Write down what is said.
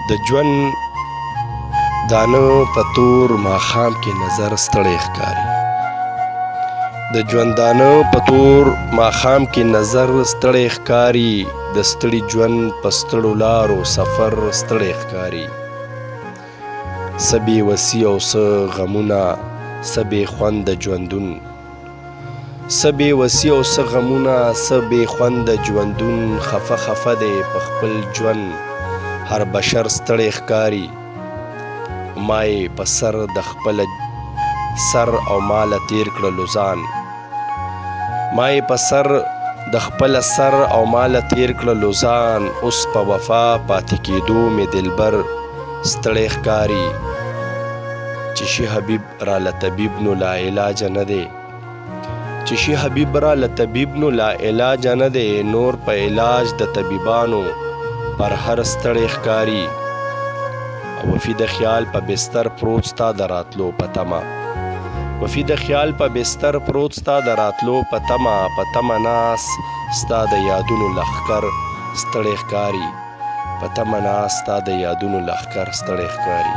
د ژوند دانه په تور ماښام کې نظر ستړی ښکاري. د ژوندانه په تور ماښام کې نظر ستړی ښکاري. د ستړي ژوند په ستړو لارو سفر ستړی ښکاري. څه بې وسي او څه غمونه، څه بې خونده ژوندون. څه بې وسي او څه غمونه، څه بې خونده ژوندون. خفه خفه دی په خپل ژوند هر بشر ستړی ښکاري. ما یې په سر د خپله سر او ماله تیر کړلو ځان. ما یې په سر د خپله سر او ماله تیر کړلو ځان. اوس په وفا پاتې کېدو مې دلبر ستړی ښکاري. چې شي حبیب راله طبیب نو لا علاجه نه دی. چې شي حبیب راله طبیب نو لا علاجه نه دی. نور په علاج د طبیبانو پر هر ستړی ښکاري. وفي د خیال په بستر پروت ستا د راتلو په تمه. وفي د خیال په بستر پروت ستا د راتلو په تمه. په تمه ناست ستا د یادونو لښکر ستړی ښکاري. په تمه ناست ستا د یادونو لښکر ستړی ښکاري.